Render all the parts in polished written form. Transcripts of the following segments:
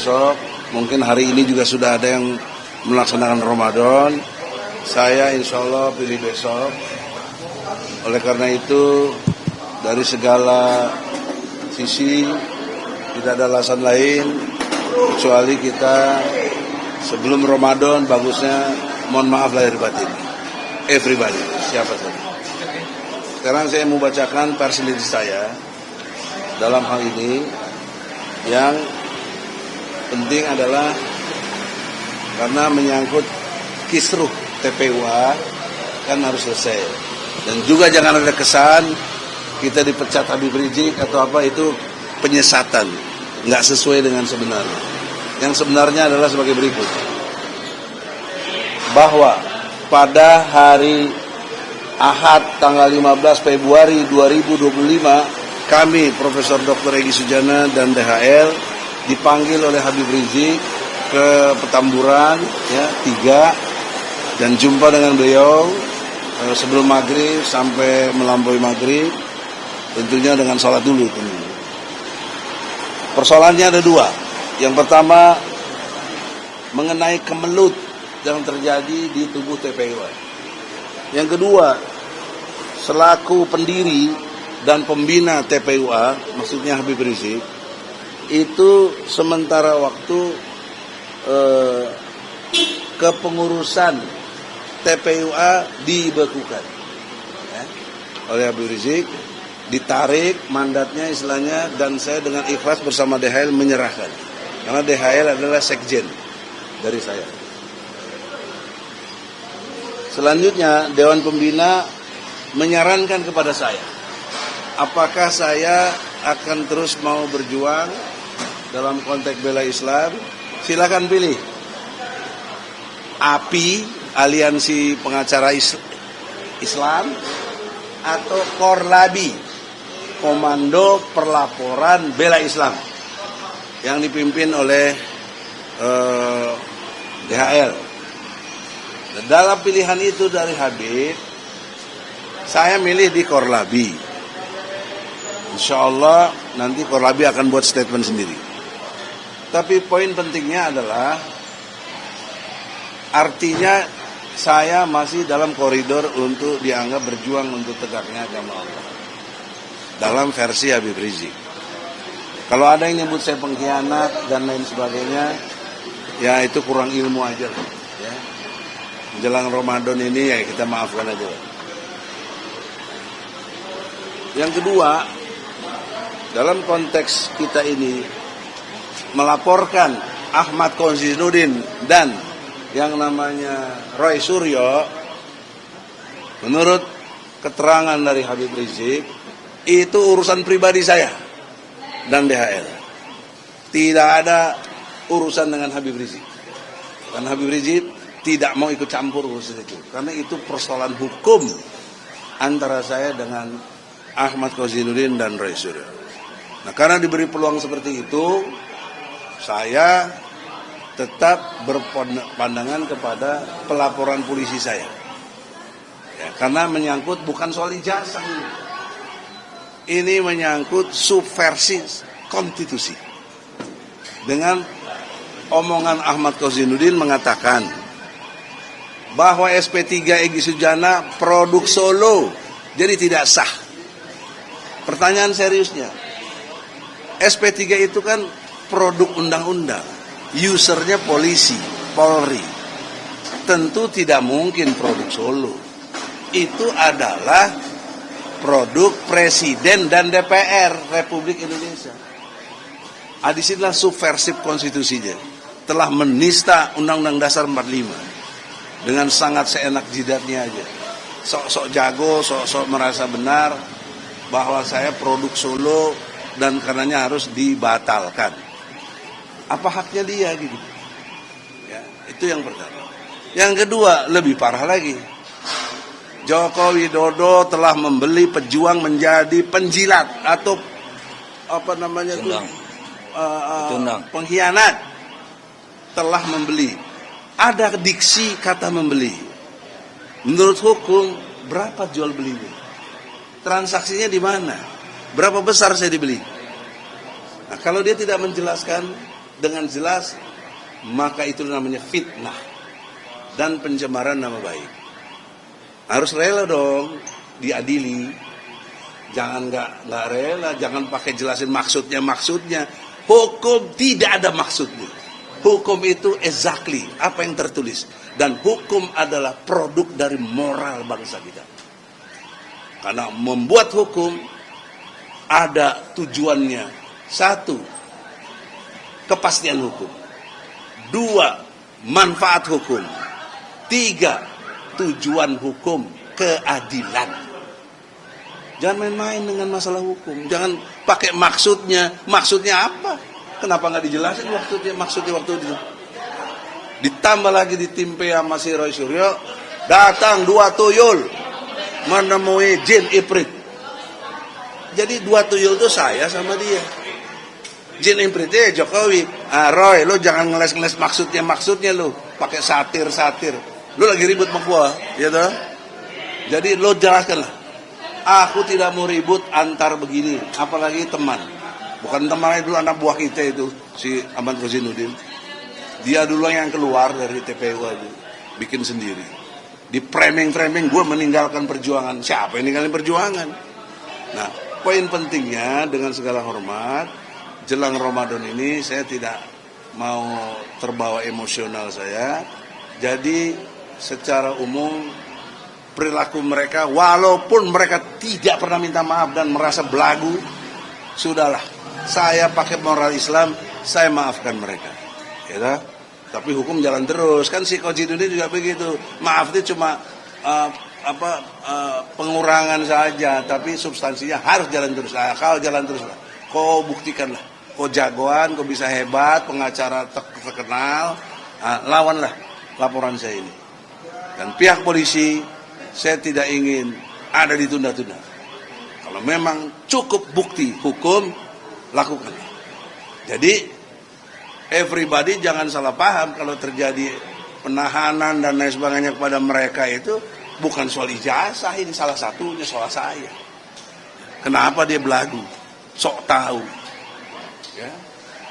besok, mungkin hari ini juga sudah ada yang melaksanakan Ramadan. Saya insya Allah pilih besok. Oleh karena itu, dari segala sisi tidak ada alasan lain kecuali kita sebelum Ramadan bagusnya mohon maaf lahir batin. Everybody, siapa saja. Sekarang saya mau bacakan perselidiki saya dalam hal ini. Yang penting adalah karena menyangkut kisruh TPUA kan harus selesai. Dan juga jangan ada kesan kita dipecat Habib Rizik atau apa, itu penyesatan, nggak sesuai dengan sebenarnya. Yang sebenarnya adalah sebagai berikut. Bahwa pada hari Ahad tanggal 15 Februari 2025 kami Profesor Dr. Egy Sujana dan DHL dipanggil oleh Habib Rizik ke Petamburan ya 3 dan jumpa dengan beliau sebelum maghrib sampai melampaui maghrib, tentunya dengan sholat dulu tentunya. Persoalannya ada 2. Yang pertama mengenai kemelut yang terjadi di tubuh TPUA. Yang kedua, selaku pendiri dan pembina TPUA, maksudnya Habib Rizik, itu sementara waktu kepengurusan TPUA dibekukan ya, oleh Habib Rizik, ditarik mandatnya istilahnya, dan saya dengan ikhlas bersama DHL menyerahkan, karena DHL adalah sekjen dari saya. Selanjutnya Dewan Pembina menyarankan kepada saya, apakah saya akan terus mau berjuang dalam konteks bela Islam? Silakan pilih. API, Aliansi Pengacara Islam, atau Korlabi, Komando Perlaporan Bela Islam, yang dipimpin oleh DHL. Dalam pilihan itu dari Habib, saya milih di Korlabi. Insya Allah nanti Korlabi akan buat statement sendiri. Tapi poin pentingnya adalah, artinya saya masih dalam koridor untuk dianggap berjuang untuk tegaknya agama Allah dalam versi Habib Rizik. Kalau ada yang nyebut saya pengkhianat dan lain sebagainya, ya itu kurang ilmu aja ya. Menjelang Ramadan ini ya kita maafkan aja. Yang kedua, dalam konteks kita ini melaporkan Ahmad Kozinudin dan yang namanya Roy Suryo, menurut keterangan dari Habib Rizik, itu urusan pribadi saya dan DHL. Tidak ada urusan dengan Habib Rizik. Dan Habib Rizik tidak mau ikut campur urusan itu, karena itu persoalan hukum antara saya dengan Ahmad Kozinudin dan Roy Suryo. Nah, karena diberi peluang seperti itu, saya tetap berpandangan kepada pelaporan polisi saya. Ya, karena menyangkut bukan soal ijazah ini. Ini menyangkut subversi konstitusi. Dengan omongan Ahmad Kozinudin mengatakan bahwa SP3 Egy Sujana produk Solo, jadi tidak sah. Pertanyaan seriusnya, SP3 itu kan produk undang-undang, usernya polisi, Polri. Tentu tidak mungkin produk Solo. Itu adalah produk Presiden dan DPR Republik Indonesia. Disinilah subversif konstitusinya. Telah menista Undang-Undang Dasar 45 dengan sangat seenak jidatnya aja. Sok-sok jago, sok-sok merasa benar bahwa saya produk Solo dan karenanya harus dibatalkan. Apa haknya dia gitu? Ya, itu yang pertama. Yang kedua, lebih parah lagi. Joko Widodo telah membeli pejuang menjadi penjilat atau apa namanya itu? Pengkhianat. Telah membeli. Ada diksi kata membeli. Menurut hukum, berapa jual belinya? Transaksinya di mana? Berapa besar saya dibeli? Nah, kalau dia tidak menjelaskan, dengan jelas, maka itu namanya fitnah dan pencemaran nama baik. Harus rela dong diadili. Jangan nggak rela, jangan pakai jelasin maksudnya. Hukum tidak ada maksudnya. Hukum itu exactly apa yang tertulis, dan hukum adalah produk dari moral bangsa kita. Karena membuat hukum ada tujuannya. 1, kepastian hukum. 2, manfaat hukum. 3, tujuan hukum, keadilan. Jangan main-main dengan masalah hukum. Jangan pakai maksudnya. Maksudnya apa? Kenapa nggak dijelasin maksudnya waktu itu? Ditambah lagi ditimpe sama si Roy Suryo, datang 2 tuyul menemui jin Ifrit. Jadi 2 tuyul itu saya sama dia. Jin Ifritnya Jokowi. Roy, lo jangan ngeles-ngeles maksudnya lo. Pakai satir. Lo lagi ribut sama gua, ya toh? Jadi lo jelaskan lah. Aku tidak mau ribut antar begini, apalagi teman. Bukan temannya dulu, anak buah kita itu, si Ahmad Rozinuddin. Dia dulu yang keluar dari TPU aja, bikin sendiri. Di framing gue meninggalkan perjuangan. Siapa yang ninggalin perjuangan? Nah, poin pentingnya dengan segala hormat, jelang Ramadan ini saya tidak mau terbawa emosional saya. Jadi secara umum perilaku mereka, walaupun mereka tidak pernah minta maaf dan merasa belagu, sudahlah, saya pakai moral Islam, saya maafkan mereka, ya. Tapi hukum jalan terus, kan si Koji ini juga begitu. Maaf itu cuma pengurangan saja, tapi substansinya harus jalan terus. Kalau jalan terus, kau buktikanlah, kau jagoan, kau bisa hebat, pengacara terkenal, lawanlah laporan saya ini. Dan pihak polisi, saya tidak ingin ada ditunda-tunda. Kalau memang cukup bukti hukum, lakukanlah. Jadi everybody jangan salah paham kalau terjadi penahanan dan lain sebagainya kepada mereka itu bukan soal ijazah, ini salah satunya soal saya. Kenapa dia belagu, sok tahu, ya.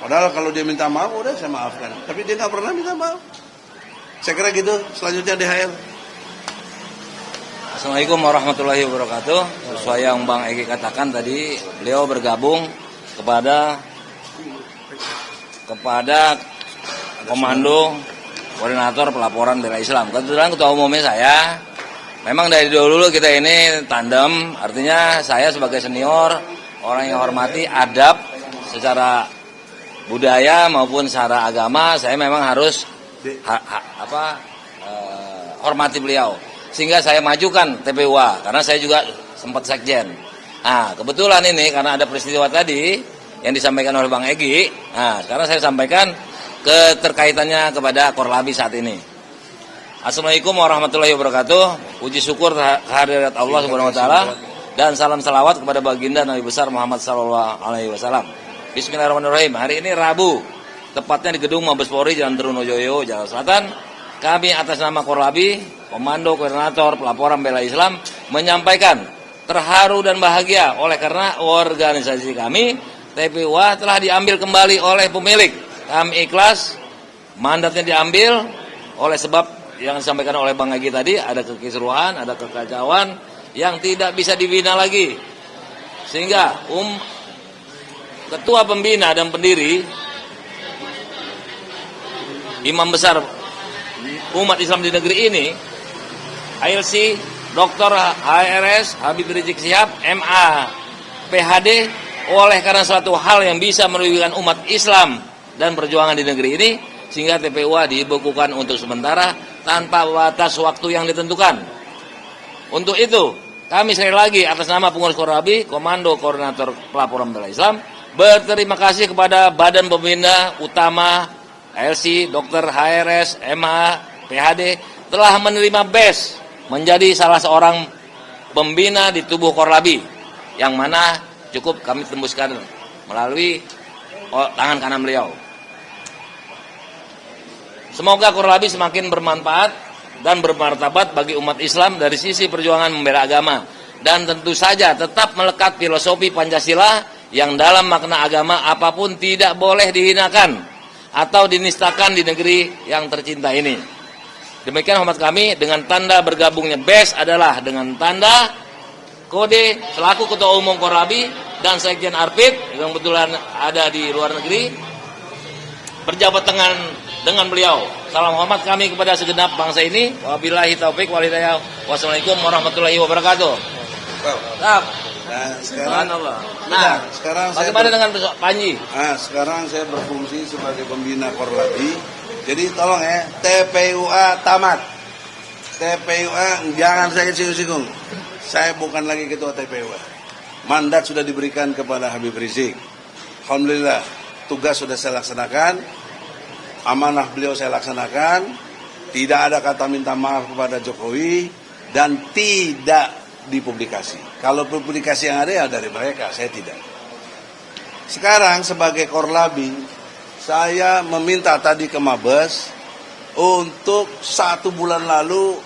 Padahal kalau dia minta maaf udah saya maafkan, tapi dia nggak pernah minta maaf. Saya kira gitu. Selanjutnya DHL. Assalamualaikum warahmatullahi wabarakatuh. Sesuai yang Bang Egy katakan tadi, beliau bergabung kepada Komando Koordinator Pelaporan Bela Islam. Kebetulan ketua umumnya saya. Memang dari dulu kita ini tandem, artinya saya sebagai senior, orang yang hormati adab secara budaya maupun secara agama, saya memang harus hormati beliau. Sehingga saya majukan TPUA, karena saya juga sempat sekjen. Nah, kebetulan ini karena ada peristiwa tadi yang disampaikan oleh Bang Egy, nah, sekarang saya sampaikan keterkaitannya kepada Korlabi saat ini. Assalamualaikum warahmatullahi wabarakatuh. Puji syukur kehadirat Allah Subhanahu wa taala dan salam salawat kepada baginda Nabi besar Muhammad sallallahu alaihi wasallam. Bismillahirrahmanirrahim. Hari ini Rabu, tepatnya di Gedung Mabes Polri Jalan Trunojoyo, Jakarta Selatan. Kami atas nama Korlabi, Komando Koordinator Pelaporan Bela Islam, menyampaikan terharu dan bahagia oleh karena organisasi kami TPUA telah diambil kembali oleh pemilik. Kami ikhlas, mandatnya diambil oleh sebab yang disampaikan oleh Bang Egy tadi, ada kekisruhan, ada kekacauan yang tidak bisa dibina lagi. Sehingga ketua pembina dan pendiri imam besar umat Islam di negeri ini, ALC Dr. HRS Habib Rizik Syihab MA PhD, oleh karena suatu hal yang bisa merugikan umat Islam dan perjuangan di negeri ini, sehingga TPUA dibekukan untuk sementara tanpa batas waktu yang ditentukan. Untuk itu, kami sekali lagi atas nama pengurus Korlabi, Komando Koordinator Pelaporan Bela Islam, berterima kasih kepada Badan Pembina Utama ALC Dr. HRS MA PhD telah menerima BES menjadi salah seorang pembina di tubuh Korlabi, yang mana cukup kami tembuskan melalui tangan kanan beliau. Semoga Korlabi semakin bermanfaat dan bermartabat bagi umat Islam dari sisi perjuangan membela agama, dan tentu saja tetap melekat filosofi Pancasila yang dalam makna agama apapun tidak boleh dihinakan. atau dinistakan di negeri yang tercinta ini. Demikian hormat kami, dengan tanda bergabungnya BES adalah dengan tanda kode selaku Ketua Umum Korlabi dan Sekjen Arpit yang kebetulan ada di luar negeri berjabat dengan beliau. Salam hormat kami kepada segenap bangsa ini. Wabillahi taufik wal hidayah. Wassalamualaikum warahmatullahi wabarakatuh. Nah, sekarang, sekarang bagaimana dengan Panji? Sekarang saya berfungsi sebagai pembina Korlabi. Jadi tolong ya, TPUA tamat. TPUA jangan saya singgung-singgung. Saya bukan lagi ketua TPUA. Mandat sudah diberikan kepada Habib Rizik. Alhamdulillah, tugas sudah saya laksanakan. Amanah beliau saya laksanakan. Tidak ada kata minta maaf kepada Jokowi dan tidak dipublikasi. Kalau publikasi yang ada ya dari mereka, saya tidak. Sekarang sebagai Korlabi, saya meminta tadi ke Mabes untuk 1 bulan lalu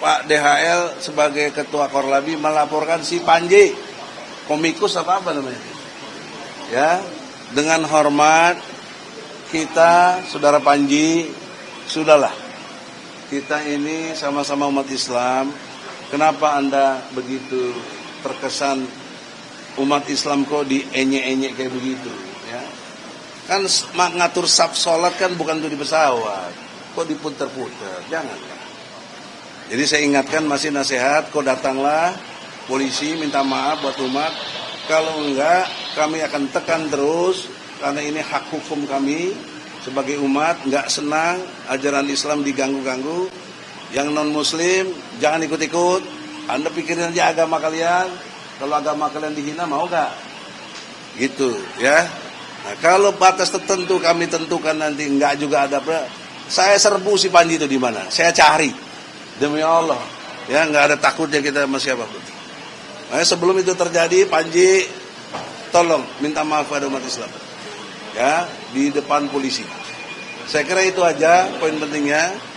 Pak DHL sebagai Ketua Korlabi melaporkan si Panji, komikus apa namanya, ya, dengan hormat kita, saudara Panji, sudahlah, kita ini sama-sama umat Islam. Kenapa Anda begitu terkesan umat Islam kok dienyek-enyek kayak begitu, ya? Kan ngatur saf sholat kan bukan untuk di pesawat, kok diputer-puter, jangan. Jadi saya ingatkan, masih nasihat, kok datanglah polisi minta maaf buat umat. Kalau enggak, kami akan tekan terus, karena ini hak hukum kami sebagai umat. Enggak senang ajaran Islam diganggu-ganggu. Yang non-muslim jangan ikut-ikut. Anda pikirin aja agama kalian. Kalau agama kalian dihina, mau gak? Gitu ya. Nah, kalau batas tertentu kami tentukan nanti enggak juga ada apa, saya serbu si Panji itu di mana, saya cari, demi Allah ya, enggak ada takutnya kita sama siapapun. Nah, sebelum itu terjadi, Panji tolong minta maaf pada umat Islam ya, di depan polisi. Saya kira itu aja poin pentingnya.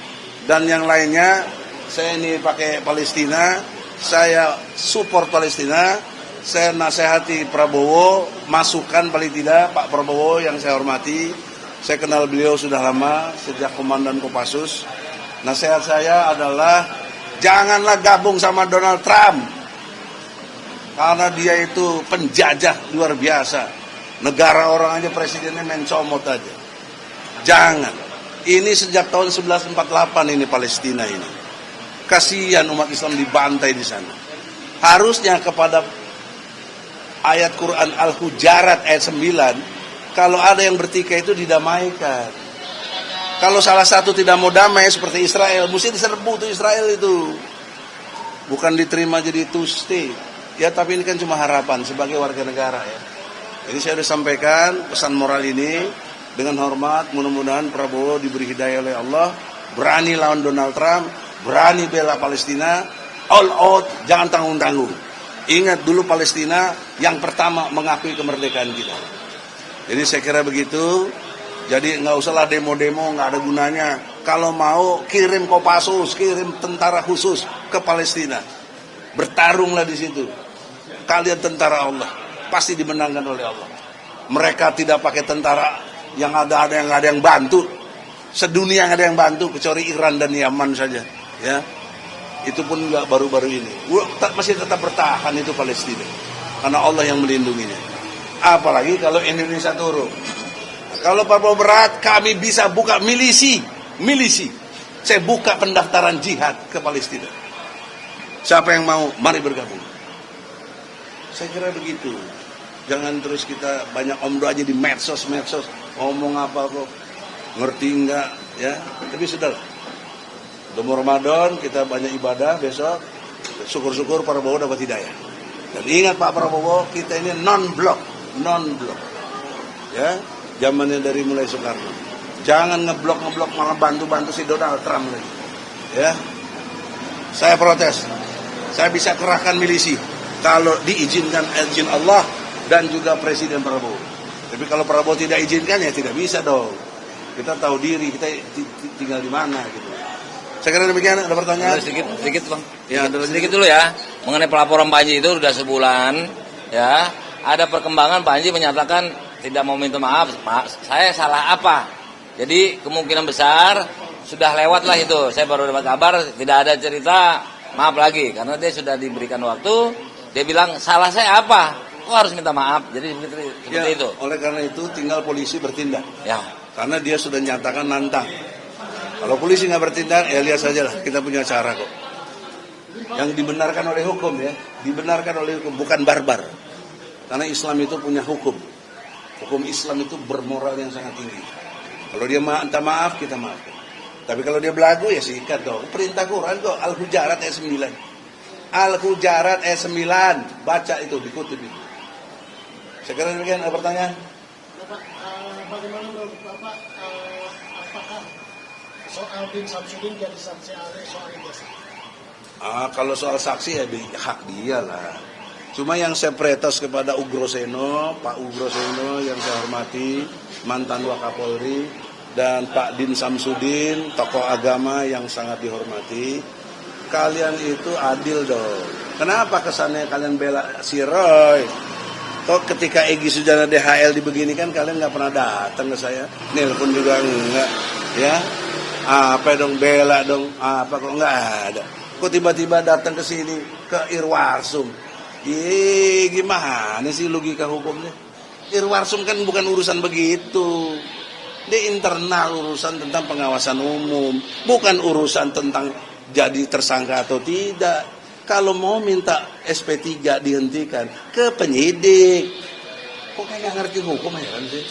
Dan yang lainnya, saya ini pakai Palestina, saya support Palestina. Saya nasihati Prabowo, masukan paling tidak Pak Prabowo yang saya hormati. Saya kenal beliau sudah lama, sejak Komandan Kopassus. Nasihat saya adalah janganlah gabung sama Donald Trump, karena dia itu penjajah luar biasa. Negara orang aja presidennya main comot aja. Jangan. Ini sejak tahun 1948 ini Palestina ini. Kasihan umat Islam dibantai di sana. Harusnya kepada ayat Quran Al-Hujarat ayat 9, kalau ada yang bertikai itu didamaikan. Kalau salah satu tidak mau damai seperti Israel, mesti diserbu tuh Israel itu. Bukan diterima jadi two state. Ya, tapi ini kan cuma harapan sebagai warga negara ya. Jadi saya sudah sampaikan pesan moral ini dengan hormat. Mudah-mudahan Prabowo diberi hidayah oleh Allah, berani lawan Donald Trump, berani bela Palestina, all out, jangan tanggung-tanggung. Ingat dulu Palestina yang pertama mengakui kemerdekaan kita. Jadi saya kira begitu. Jadi nggak usahlah demo-demo, nggak ada gunanya. Kalau mau kirim Kopassus, kirim tentara khusus ke Palestina, bertarunglah di situ. Kalian tentara Allah, pasti dimenangkan oleh Allah. Mereka tidak pakai tentara yang ada yang bantu. Sedunia yang ada yang bantu kecuali Iran dan Yaman saja, ya. Itu pun enggak baru-baru ini. Masih tetap bertahan itu Palestina. Karena Allah yang melindunginya. Apalagi kalau Indonesia turun. Kalau Prabowo berat, kami bisa buka milisi. Saya buka pendaftaran jihad ke Palestina. Siapa yang mau, mari bergabung. Saya kira begitu. Jangan terus kita banyak omdo aja di medsos. Ngomong apa kok, ngerti enggak ya. Tapi sudahlah. Udah mau Ramadan, kita banyak ibadah besok. Syukur-syukur Prabowo dapat hidayah. Dan ingat Pak Prabowo, kita ini non-blok. Ya, zamannya dari mulai Soekarno. Jangan ngeblok malah bantu si Donald Trump lagi. Ya. Saya protes. Saya bisa kerahkan milisi kalau diizinkan izin Allah dan juga Presiden Prabowo. Tapi kalau Prabowo tidak izinkan ya tidak bisa dong. Kita tahu diri, kita tinggal di mana gitu. Saya kira demikian, ada pertanyaan? Sedikit Bang. Ya, sedikit dulu ya. Mengenai pelaporan Panji itu sudah sebulan ya. Ada perkembangan Panji menyatakan tidak mau minta maaf. Saya salah apa? Jadi kemungkinan besar sudah lewat lah itu. Saya baru dapat kabar tidak ada cerita maaf lagi karena dia sudah diberikan waktu. Dia bilang salah saya apa? Kok harus minta maaf? Jadi seperti itu. Oleh karena itu tinggal polisi bertindak. Ya. Karena dia sudah nyatakan nantang. Kalau polisi nggak bertindak, ya lihat saja lah. Kita punya cara kok. Yang dibenarkan oleh hukum ya, dibenarkan oleh hukum, bukan barbar. Karena Islam itu punya hukum. Hukum Islam itu bermoral yang sangat tinggi. Kalau dia minta maaf, kita maafkan. Tapi kalau dia belagu ya sikat dong. Perintah Quran kok, Al-Hujarat ayat 9. Al-Hujarat ayat 9. Baca itu, dikutip itu. Sekarang demikian, ada pertanyaan? Bapak, bagaimana menurut Bapak, apakah soal Din Samsudin jadi saksi ahli soal ijazah? Kalau soal saksi ya hak dia lah. Cuma yang saya protes kepada Ugroseno, Pak Ugroseno yang saya hormati, mantan Wakapolri, dan Pak Din Samsudin, tokoh agama yang sangat dihormati. Kalian itu adil dong. Kenapa kesannya kalian bela si Roy? Kok ketika Egy Sujana DHL dibeginikan kalian nggak pernah datang ke saya? Nelpon juga enggak, ya? Apa dong bela dong? Apa kok nggak ada? Kok tiba-tiba datang ke sini ke Irwarsum? Gimana sih logika hukumnya? Irwarsum kan bukan urusan begitu. Dia internal urusan tentang pengawasan umum, bukan urusan tentang jadi tersangka atau tidak. Kalau mau minta SP3 dihentikan ke penyidik. Kok kayak nggak ngerti hukum ya kan sih?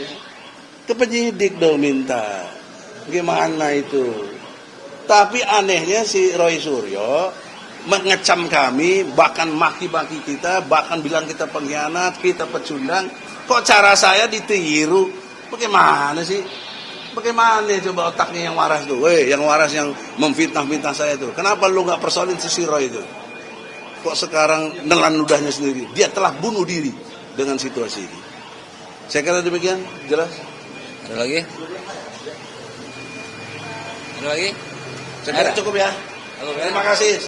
Ya. Ke penyidik dong minta. Gimana itu? Tapi anehnya si Roy Suryo mengecam kami, bahkan maki-maki kita, bahkan bilang kita pengkhianat, kita pecundang. Kok cara saya ditiru? Bagaimana sih? Bagaimana coba otaknya yang waras tuh? Yang waras yang memfitnah-fitnah saya tuh. Kenapa lu nggak persoalin si Roy itu? Kok sekarang nelan ludahnya sendiri? Dia telah bunuh diri dengan situasi ini. Saya kira demikian, jelas. Ada lagi? Ada lagi? Saya kira cukup ya. Cukup ya? Terima kasih.